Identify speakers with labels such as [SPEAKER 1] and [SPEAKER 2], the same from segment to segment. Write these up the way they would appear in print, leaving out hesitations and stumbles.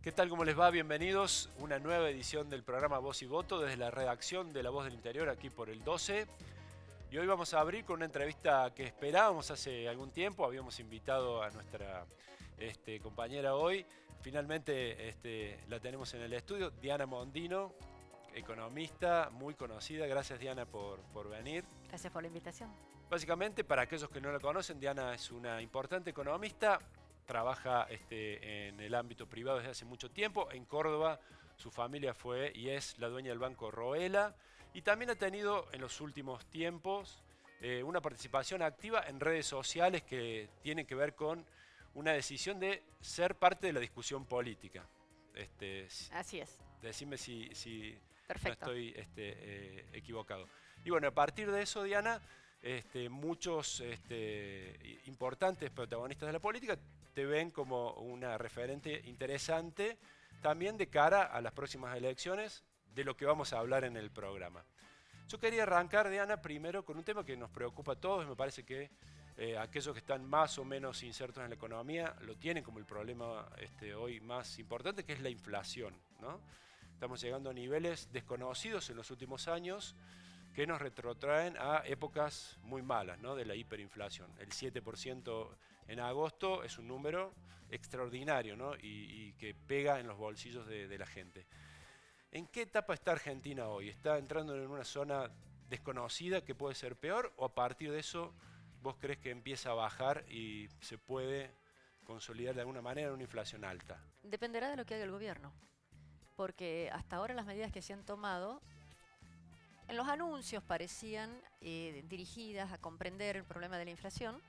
[SPEAKER 1] ¿Qué tal? ¿Cómo les va? Bienvenidos a una nueva edición del programa Voz y Voto desde la redacción de La Voz del Interior aquí por el 12. Y hoy vamos a abrir con una entrevista que esperábamos hace algún tiempo. Habíamos invitado a nuestra compañera hoy. Finalmente la tenemos en el estudio, Diana Mondino, economista muy conocida. Gracias, Diana, por venir.
[SPEAKER 2] Gracias por la invitación.
[SPEAKER 1] Básicamente, para aquellos que no la conocen, Diana es una importante economista. Trabaja en el ámbito privado desde hace mucho tiempo. En Córdoba su familia fue y es la dueña del Banco Roela. Y también ha tenido en los últimos tiempos una participación activa en redes sociales que tienen que ver con una decisión de ser parte de la discusión política.
[SPEAKER 2] Así es.
[SPEAKER 1] Decime si no
[SPEAKER 2] Perfecto.
[SPEAKER 1] estoy equivocado. Y bueno, a partir de eso, Diana, muchos importantes protagonistas de la política te ven como una referente interesante también de cara a las próximas elecciones, de lo que vamos a hablar en el programa. Yo quería arrancar, Diana, primero con un tema que nos preocupa a todos. Me parece que aquellos que están más o menos insertos en la economía lo tienen como el problema hoy más importante, que es la inflación, ¿no? Estamos llegando a niveles desconocidos en los últimos años que nos retrotraen a épocas muy malas, ¿no? De la hiperinflación. El 7% en agosto es un número extraordinario, ¿no? y que pega en los bolsillos de la gente. ¿En qué etapa está Argentina hoy? ¿Está entrando en una zona desconocida que puede ser peor, o a partir de eso vos crees que empieza a bajar y se puede consolidar de alguna manera una inflación alta?
[SPEAKER 2] Dependerá de lo que haga el gobierno, porque hasta ahora las medidas que se han tomado en los anuncios parecían dirigidas a comprender el problema de la inflación,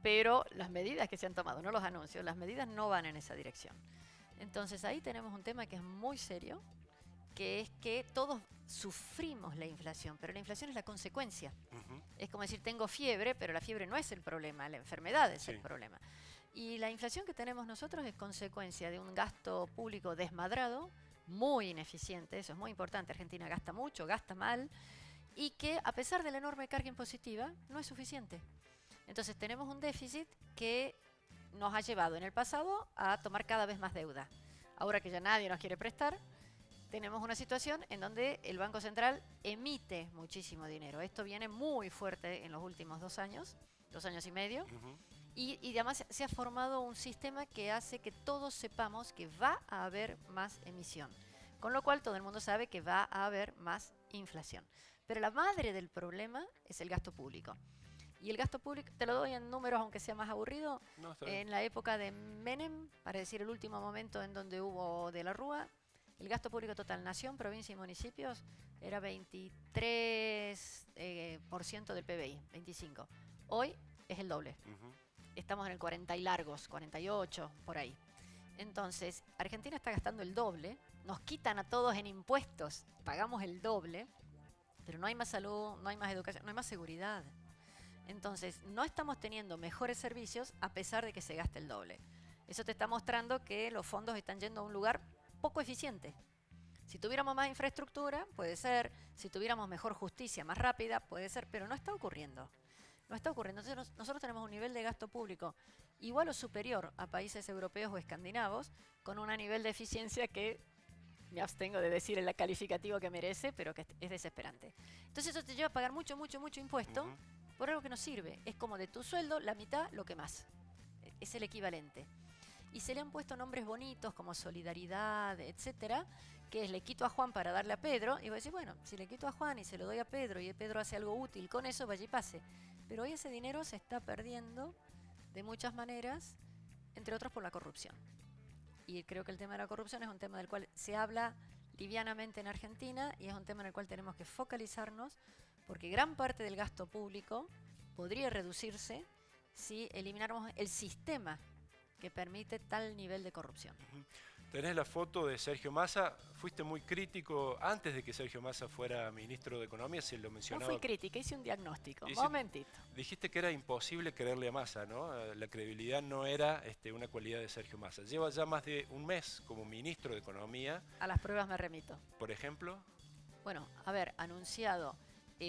[SPEAKER 2] pero las medidas que se han tomado, no los anuncios, las medidas no van en esa dirección. Entonces ahí tenemos un tema que es muy serio, que es que todos sufrimos la inflación, pero la inflación es la consecuencia. Es como decir, tengo fiebre, pero la fiebre no es el problema, la enfermedad es el problema. Y la inflación que tenemos nosotros es consecuencia de un gasto público desmadrado, muy ineficiente, eso es muy importante. Argentina gasta mucho, gasta mal, y que a pesar de la enorme carga impositiva, no es suficiente. Entonces tenemos un déficit que nos ha llevado en el pasado a tomar cada vez más deuda. Ahora que ya nadie nos quiere prestar, tenemos una situación en donde el Banco Central emite muchísimo dinero. Esto viene muy fuerte en los últimos 2 años y medio. Y además se ha formado un sistema que hace que todos sepamos que va a haber más emisión. Con lo cual todo el mundo sabe que va a haber más inflación. Pero la madre del problema es el gasto público. Y el gasto público, te lo doy en números aunque sea más aburrido, en la época de Menem, para decir el último momento en donde hubo de la Rúa, el gasto público total, nación, provincia y municipios, era 23% del PBI, 25%. Hoy es el doble. Estamos en el 40 y largos, 48, por ahí. Entonces, Argentina está gastando el doble, nos quitan a todos en impuestos, pagamos el doble, pero no hay más salud, no hay más educación, no hay más seguridad. Entonces, no estamos teniendo mejores servicios a pesar de que se gaste el doble. Eso te está mostrando que los fondos están yendo a un lugar poco eficiente. Si tuviéramos más infraestructura, puede ser. Si tuviéramos mejor justicia, más rápida, puede ser. Pero no está ocurriendo. No está ocurriendo. Entonces, nosotros tenemos un nivel de gasto público igual o superior a países europeos o escandinavos, con un nivel de eficiencia que me abstengo de decir el calificativo que merece, pero que es desesperante. Entonces, eso te lleva a pagar mucho impuesto por algo que no sirve. Es como de tu sueldo, la mitad, lo que más. Es el equivalente. Y se le han puesto nombres bonitos como solidaridad, etcétera, que es le quito a Juan para darle a Pedro, y voy a decir, bueno, si le quito a Juan y se lo doy a Pedro y Pedro hace algo útil con eso, vaya y pase. Pero hoy ese dinero se está perdiendo de muchas maneras, entre otros por la corrupción. Y creo que el tema de la corrupción es un tema del cual se habla livianamente en Argentina y es un tema en el cual tenemos que focalizarnos, porque gran parte del gasto público podría reducirse si elimináramos el sistema que permite tal nivel de corrupción.
[SPEAKER 1] Tenés la foto de Sergio Massa. Fuiste muy crítico antes de que Sergio Massa fuera ministro de Economía, se lo mencionaba.
[SPEAKER 2] No fui crítica, hice un diagnóstico. Momentito.
[SPEAKER 1] Dijiste que era imposible creerle a Massa, ¿no? La credibilidad no era una cualidad de Sergio Massa. Lleva ya más de un mes como ministro de Economía.
[SPEAKER 2] A las pruebas me remito.
[SPEAKER 1] Por ejemplo.
[SPEAKER 2] Bueno, a ver, anunciado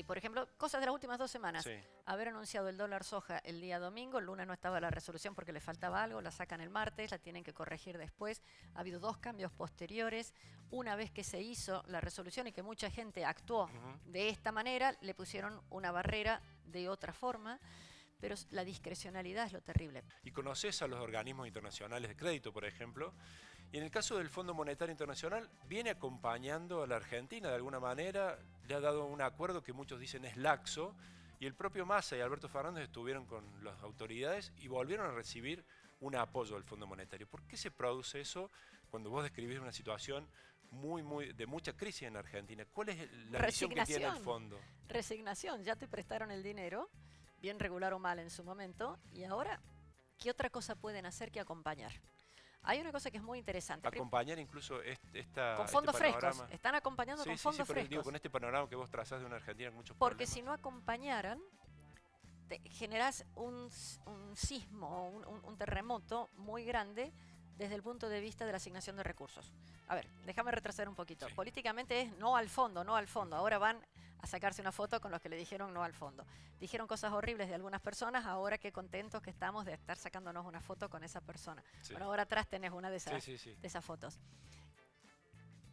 [SPEAKER 2] Por ejemplo, cosas de las últimas 2 semanas.
[SPEAKER 1] Sí.
[SPEAKER 2] Haber anunciado el dólar soja el día domingo, el lunes no estaba la resolución porque le faltaba algo, la sacan el martes, la tienen que corregir después. Ha habido 2 cambios posteriores. Una vez que se hizo la resolución y que mucha gente actuó de esta manera, le pusieron una barrera de otra forma. Pero la discrecionalidad es lo terrible.
[SPEAKER 1] Y conoces a los organismos internacionales de crédito, por ejemplo. Y en el caso del Fondo Monetario Internacional, viene acompañando a la Argentina de alguna manera, le ha dado un acuerdo que muchos dicen es laxo, y el propio Massa y Alberto Fernández estuvieron con las autoridades y volvieron a recibir un apoyo del Fondo Monetario. ¿Por qué se produce eso cuando vos describís una situación de mucha crisis en Argentina? ¿Cuál es la misión que tiene el fondo?
[SPEAKER 2] Resignación, ya te prestaron el dinero, bien regular o mal en su momento, y ahora, ¿qué otra cosa pueden hacer que acompañar? Hay una cosa que es muy interesante.
[SPEAKER 1] Acompañar incluso
[SPEAKER 2] con fondos frescos. Están acompañando con fondos frescos.
[SPEAKER 1] Digo, con este panorama que vos trazás de una Argentina con muchos
[SPEAKER 2] Porque
[SPEAKER 1] problemas.
[SPEAKER 2] si no acompañaran, generás un sismo, un terremoto muy grande desde el punto de vista de la asignación de recursos. A ver, déjame retrasar un poquito.
[SPEAKER 1] Sí.
[SPEAKER 2] Políticamente es no al fondo, no al fondo. Ahora van a sacarse una foto con los que le dijeron no al fondo. Dijeron cosas horribles de algunas personas, ahora qué contentos que estamos de estar sacándonos una foto con esa persona.
[SPEAKER 1] Sí.
[SPEAKER 2] Bueno, ahora atrás tenés una de esas,
[SPEAKER 1] de
[SPEAKER 2] esas fotos.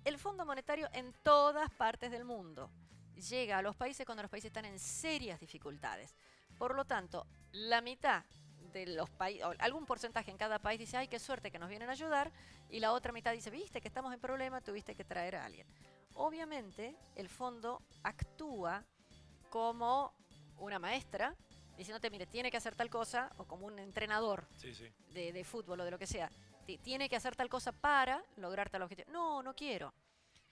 [SPEAKER 2] El Fondo Monetario en todas partes del mundo llega a los países cuando los países están en serias dificultades. Por lo tanto, la mitad de los países, algún porcentaje en cada país dice, ay, qué suerte que nos vienen a ayudar, y la otra mitad dice, viste que estamos en problema, tuviste que traer a alguien. Obviamente, el fondo actúa como una maestra, diciéndote, mire, tiene que hacer tal cosa, o como un entrenador de fútbol o de lo que sea, tiene que hacer tal cosa para lograr tal objetivo. No, no quiero.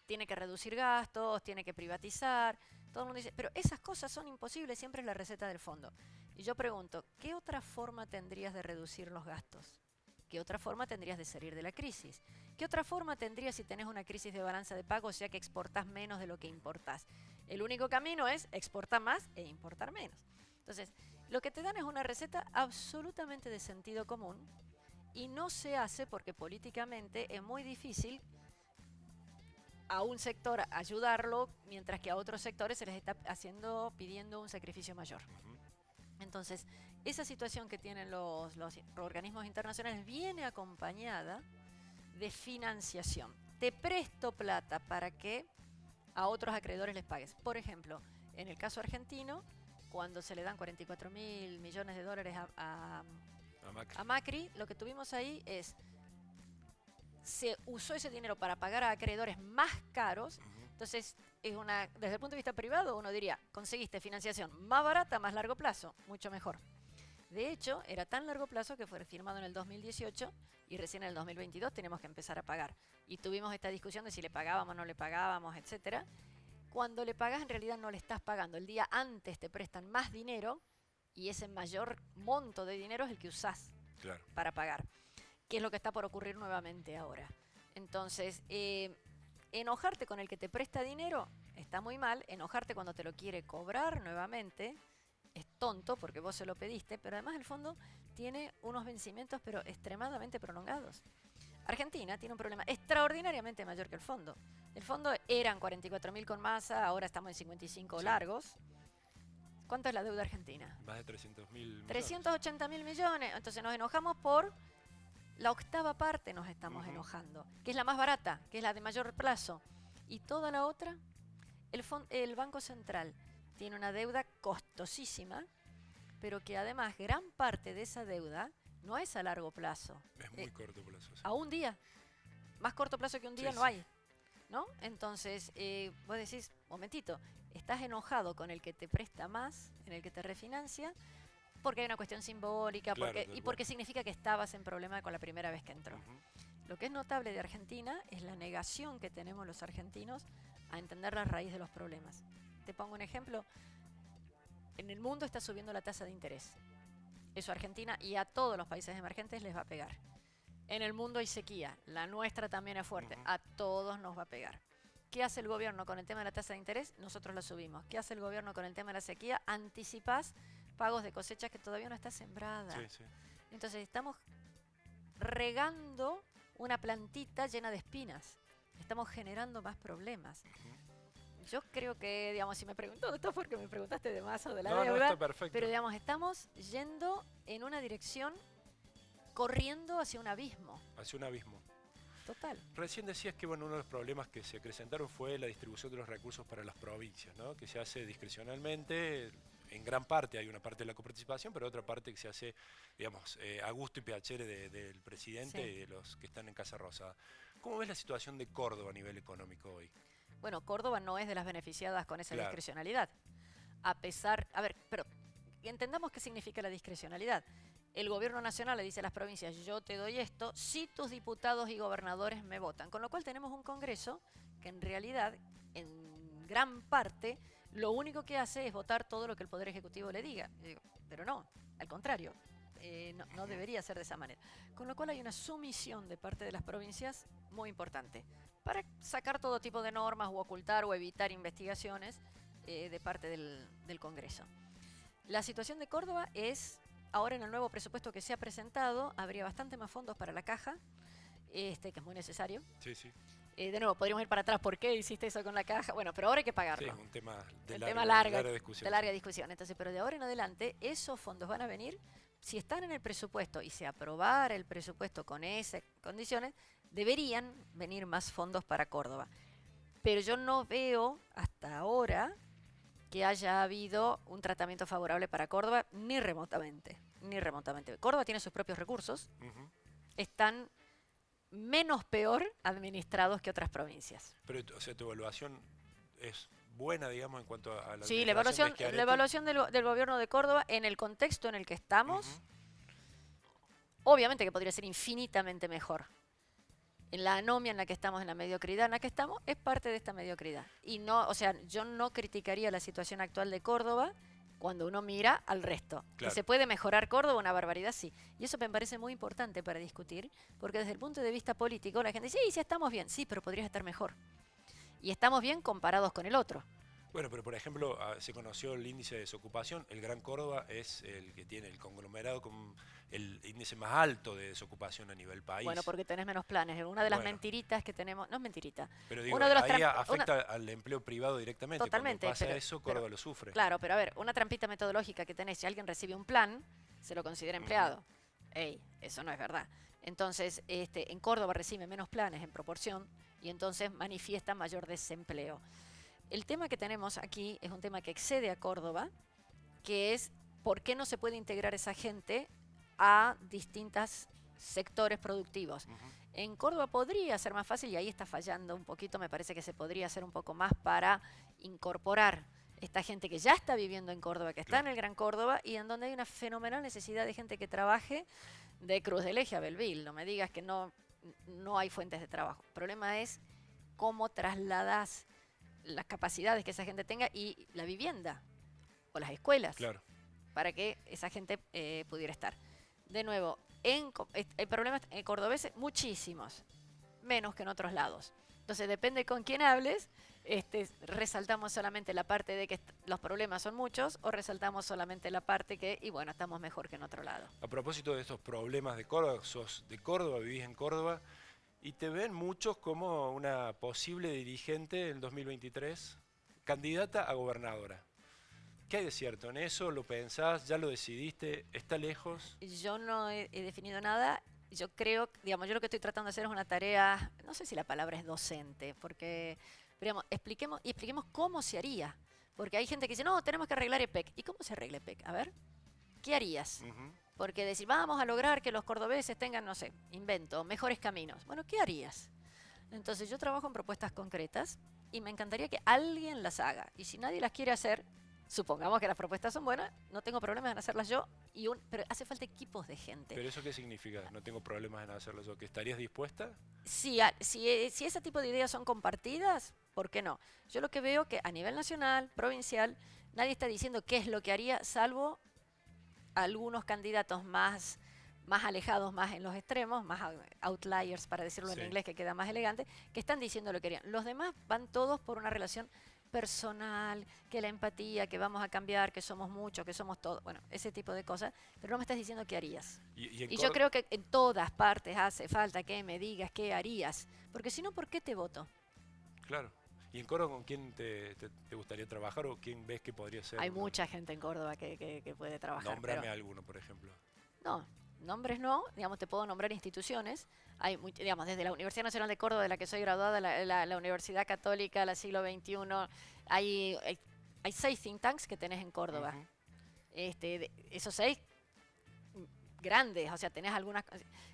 [SPEAKER 2] Tiene que reducir gastos, tiene que privatizar. Todo el mundo dice, pero esas cosas son imposibles, siempre es la receta del fondo. Y yo pregunto, ¿qué otra forma tendrías de reducir los gastos? ¿Qué otra forma tendrías de salir de la crisis? ¿Qué otra forma tendrías si tenés una crisis de balanza de pago, o sea que exportás menos de lo que importás? El único camino es exportar más e importar menos. Entonces, lo que te dan es una receta absolutamente de sentido común y no se hace porque políticamente es muy difícil a un sector ayudarlo, mientras que a otros sectores se les está pidiendo un sacrificio mayor. Entonces, esa situación que tienen los organismos internacionales viene acompañada de financiación. Te presto plata para que a otros acreedores les pagues. Por ejemplo, en el caso argentino, cuando se le dan 44.000 millones de dólares a Macri, lo que tuvimos ahí es, se usó ese dinero para pagar a acreedores más caros. Entonces, desde el punto de vista privado, uno diría, conseguiste financiación más barata, más largo plazo, mucho mejor. De hecho, era tan largo plazo que fue firmado en el 2018 y recién en el 2022 tenemos que empezar a pagar. Y tuvimos esta discusión de si le pagábamos, no le pagábamos, etcétera. Cuando le pagas, en realidad no le estás pagando. El día antes te prestan más dinero y ese mayor monto de dinero es el que usás para pagar, que es lo que está por ocurrir nuevamente ahora. Entonces, enojarte con el que te presta dinero está muy mal. Enojarte cuando te lo quiere cobrar nuevamente es tonto porque vos se lo pediste, pero además el fondo tiene unos vencimientos pero extremadamente prolongados. Argentina tiene un problema extraordinariamente mayor que el fondo. El fondo eran 44.000 con Massa, ahora estamos en 55 largos. ¿Cuánto es la deuda argentina?
[SPEAKER 1] Más de 300.000
[SPEAKER 2] 380.000 millones. Entonces nos enojamos por la octava parte, nos estamos enojando, que es la más barata, que es la de mayor plazo. Y toda la otra, el Banco Central tiene una deuda costosísima, pero que además gran parte de esa deuda no es a largo plazo.
[SPEAKER 1] Es muy corto plazo. Sí.
[SPEAKER 2] A un día. Más corto plazo que un día no hay. ¿No? Entonces, vos decís, momentito, estás enojado con el que te presta más, en el que te refinancia, porque hay una cuestión simbólica, porque significa que estabas en problema con la primera vez que entró. Lo que es notable de Argentina es la negación que tenemos los argentinos a entender la raíz de los problemas. Te pongo un ejemplo. En el mundo está subiendo la tasa de interés. Eso a Argentina y a todos los países emergentes les va a pegar. En el mundo hay sequía, la nuestra también es fuerte, a todos nos va a pegar. ¿Qué hace el gobierno con el tema de la tasa de interés? Nosotros la subimos. ¿Qué hace el gobierno con el tema de la sequía? Anticipás pagos de cosechas que todavía no está sembrada. Entonces estamos regando una plantita llena de espinas. Estamos generando más problemas. Yo creo que, digamos, si me preguntó esto porque me preguntaste de Massa o de la
[SPEAKER 1] No,
[SPEAKER 2] deuda,
[SPEAKER 1] está perfecto.
[SPEAKER 2] pero digamos, estamos yendo en una dirección, corriendo hacia un abismo.
[SPEAKER 1] Hacia un abismo.
[SPEAKER 2] Total.
[SPEAKER 1] Recién decías que bueno, uno de los problemas que se acrecentaron fue la distribución de los recursos para las provincias, ¿no? Que se hace discrecionalmente. En gran parte hay una parte de la coparticipación, pero otra parte que se hace, digamos, a gusto y piacere del presidente y de los que están en Casa Rosada. ¿Cómo ves la situación de Córdoba a nivel económico hoy?
[SPEAKER 2] Bueno, Córdoba no es de las beneficiadas con esa
[SPEAKER 1] Claro.
[SPEAKER 2] discrecionalidad. A pesar, a ver, pero entendamos qué significa la discrecionalidad. El gobierno nacional le dice a las provincias, yo te doy esto, si tus diputados y gobernadores me votan. Con lo cual tenemos un Congreso que en realidad, en gran parte, lo único que hace es votar todo lo que el Poder Ejecutivo le diga. Yo digo, pero no, al contrario, no debería ser de esa manera. Con lo cual hay una sumisión de parte de las provincias muy importante para sacar todo tipo de normas o ocultar o evitar investigaciones de parte del Congreso. La situación de Córdoba es, ahora en el nuevo presupuesto que se ha presentado, habría bastante más fondos para la caja, que es muy necesario.
[SPEAKER 1] Sí, sí.
[SPEAKER 2] De nuevo, podríamos ir para atrás, ¿por qué hiciste eso con la caja? Bueno, pero ahora hay que pagarlo.
[SPEAKER 1] Sí, es un tema de
[SPEAKER 2] larga
[SPEAKER 1] discusión.
[SPEAKER 2] De larga discusión. Entonces, pero de ahora en adelante, esos fondos van a venir, si están en el presupuesto y se aprobara el presupuesto con esas condiciones, deberían venir más fondos para Córdoba. Pero yo no veo hasta ahora que haya habido un tratamiento favorable para Córdoba, ni remotamente. Córdoba tiene sus propios recursos, están menos peor administrados que otras provincias.
[SPEAKER 1] Pero, o sea, tu evaluación es buena, digamos, en cuanto a la
[SPEAKER 2] Sí, la evaluación del gobierno de Córdoba en el contexto en el que estamos, obviamente que podría ser infinitamente mejor. En la anomia en la que estamos, en la mediocridad en la que estamos, es parte de esta mediocridad. Y no, o sea, yo no criticaría la situación actual de Córdoba cuando uno mira al resto.
[SPEAKER 1] Claro.
[SPEAKER 2] Que se puede mejorar Córdoba, una barbaridad, sí. Y eso me parece muy importante para discutir, porque desde el punto de vista político la gente dice, sí, estamos bien, sí, pero podrías estar mejor. Y estamos bien comparados con el otro.
[SPEAKER 1] Bueno, pero por ejemplo, se conoció el índice de desocupación. El Gran Córdoba es el que tiene el conglomerado con el índice más alto de desocupación a nivel país.
[SPEAKER 2] Bueno, porque tenés menos planes. Una de las mentiritas que tenemos, no es mentirita.
[SPEAKER 1] Pero digo, ahí afecta al empleo privado directamente.
[SPEAKER 2] Totalmente.
[SPEAKER 1] Cuando pasa eso, Córdoba lo sufre.
[SPEAKER 2] Claro, pero a ver, una trampita metodológica que tenés, si alguien recibe un plan, se lo considera empleado. Ey, eso no es verdad. Entonces, en Córdoba recibe menos planes en proporción y entonces manifiesta mayor desempleo. El tema que tenemos aquí es un tema que excede a Córdoba, que es por qué no se puede integrar esa gente a distintos sectores productivos. En Córdoba podría ser más fácil y ahí está fallando un poquito, me parece que se podría hacer un poco más para incorporar esta gente que ya está viviendo en Córdoba, que está en el Gran Córdoba y en donde hay una fenomenal necesidad de gente que trabaje de Cruz del Eje a Belville. No me digas que no hay fuentes de trabajo. El problema es cómo trasladas las capacidades que esa gente tenga y la vivienda o las escuelas para que esa gente pudiera estar. De nuevo, hay problemas en cordobeses muchísimos, menos que en otros lados. Entonces depende con quién hables, resaltamos solamente la parte de que los problemas son muchos o resaltamos solamente la parte que, y bueno, estamos mejor que en otro lado.
[SPEAKER 1] A propósito de estos problemas de Córdoba, sos de Córdoba, vivís en Córdoba, y te ven muchos como una posible dirigente en 2023, candidata a gobernadora. ¿Qué hay de cierto en eso? ¿Lo pensás? ¿Ya lo decidiste? ¿Está lejos?
[SPEAKER 2] Yo no he definido nada. Yo creo, digamos, yo lo que estoy tratando de hacer es una tarea, no sé si la palabra es docente, porque, digamos, expliquemos cómo se haría. Porque hay gente que dice, no, tenemos que arreglar EPEC. ¿Y cómo se arregla EPEC? A ver, ¿qué harías? Porque decir, vamos a lograr que los cordobeses tengan, no sé, invento, mejores caminos. Bueno, ¿qué harías? Entonces yo trabajo en propuestas concretas y me encantaría que alguien las haga. Y si nadie las quiere hacer, supongamos que las propuestas son buenas, no tengo problemas en hacerlas yo, pero hace falta equipos de gente.
[SPEAKER 1] ¿Pero eso qué significa? No tengo problemas en hacerlo yo. ¿Que estarías dispuesta?
[SPEAKER 2] Si ese tipo de ideas son compartidas, ¿por qué no? Yo lo que veo que a nivel nacional, provincial, nadie está diciendo qué es lo que haría, salvo algunos candidatos más alejados, más en los extremos, más outliers, para decirlo en inglés, que queda más elegante, que están diciendo lo que harían. Los demás van todos por una relación personal, que la empatía, que vamos a cambiar, que somos muchos, que somos todos, bueno, ese tipo de cosas, pero no me estás diciendo qué harías. Y yo creo que en todas partes hace falta que me digas qué harías, porque si no, ¿por qué te voto?
[SPEAKER 1] Claro. ¿Y en Córdoba con quién te gustaría trabajar o quién ves que podría ser?
[SPEAKER 2] Hay mucha gente en Córdoba que puede trabajar.
[SPEAKER 1] Nómbrame alguno, por ejemplo.
[SPEAKER 2] No, nombres no, digamos, te puedo nombrar instituciones. Hay, digamos, desde la Universidad Nacional de Córdoba, de la que soy graduada, la Universidad Católica, la Siglo XXI, hay 6 think tanks que tenés en Córdoba. Esos 6 grandes, o sea, tenés algunas...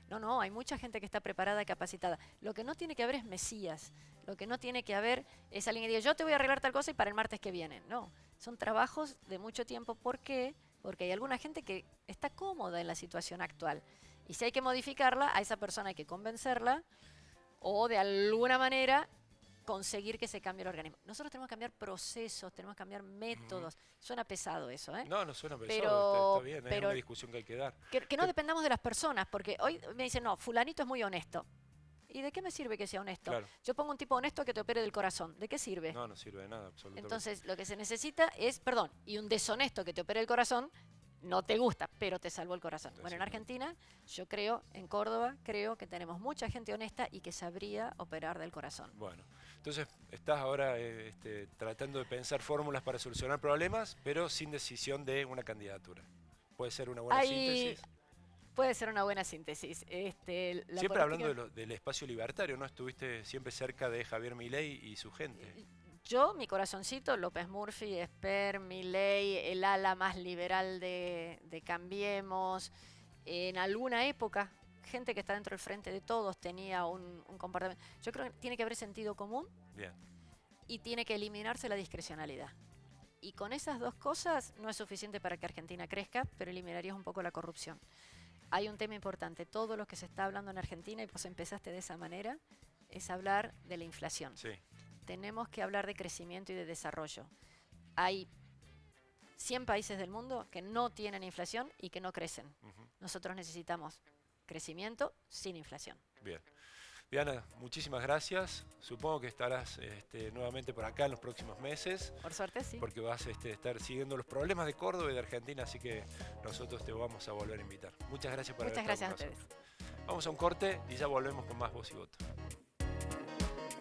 [SPEAKER 2] No, hay mucha gente que está preparada y capacitada. Lo que no tiene que haber es mesías. Lo que no tiene que haber es alguien que diga, yo te voy a arreglar tal cosa y para el martes que viene. No, son trabajos de mucho tiempo. ¿Por qué? Porque hay alguna gente que está cómoda en la situación actual. Y si hay que modificarla, a esa persona hay que convencerla o de alguna manera conseguir que se cambie el organismo. Nosotros tenemos que cambiar procesos, tenemos que cambiar métodos. Suena pesado eso, ¿eh?
[SPEAKER 1] No suena pesado, está bien, es una discusión que hay que dar.
[SPEAKER 2] Que no dependamos de las personas, porque hoy me dicen, no, fulanito es muy honesto. ¿Y de qué me sirve que sea honesto?
[SPEAKER 1] Claro.
[SPEAKER 2] Yo pongo un tipo honesto que te opere del corazón. ¿De qué sirve?
[SPEAKER 1] No sirve de nada, absolutamente.
[SPEAKER 2] Entonces, lo que se necesita es, y un deshonesto que te opere el corazón, no te gusta, pero te salvó el corazón. Bueno, en Argentina, yo creo, en Córdoba, creo que tenemos mucha gente honesta y que sabría operar del corazón.
[SPEAKER 1] Bueno, entonces estás ahora tratando de pensar fórmulas para solucionar problemas, pero sin decisión de una candidatura. ¿Puede ser una buena síntesis?
[SPEAKER 2] Puede ser una buena síntesis.
[SPEAKER 1] Siempre hablando del espacio libertario, ¿no? Estuviste siempre cerca de Javier Milei y su gente.
[SPEAKER 2] Yo, mi corazoncito, López Murphy, Esper, Milei, el ala más liberal de Cambiemos. En alguna época, gente que está dentro del frente de todos tenía un comportamiento. Yo creo que tiene que haber sentido común.
[SPEAKER 1] Bien.
[SPEAKER 2] Y tiene que eliminarse la discrecionalidad. Y con esas dos cosas no es suficiente para que Argentina crezca, pero eliminarías un poco la corrupción. Hay un tema importante, todo lo que se está hablando en Argentina, y vos empezaste de esa manera, es hablar de la inflación.
[SPEAKER 1] Sí.
[SPEAKER 2] Tenemos que hablar de crecimiento y de desarrollo. Hay 100 países del mundo que no tienen inflación y que no crecen. Nosotros necesitamos crecimiento sin inflación.
[SPEAKER 1] Bien. Diana, muchísimas gracias. Supongo que estarás nuevamente por acá en los próximos meses.
[SPEAKER 2] Por suerte, sí.
[SPEAKER 1] Porque vas a estar siguiendo los problemas de Córdoba y de Argentina, así que nosotros te vamos a volver a invitar. Muchas gracias por haber estado con nosotros.
[SPEAKER 2] Muchas gracias a ustedes.
[SPEAKER 1] Vamos a un corte y ya volvemos con más Voz y Voto.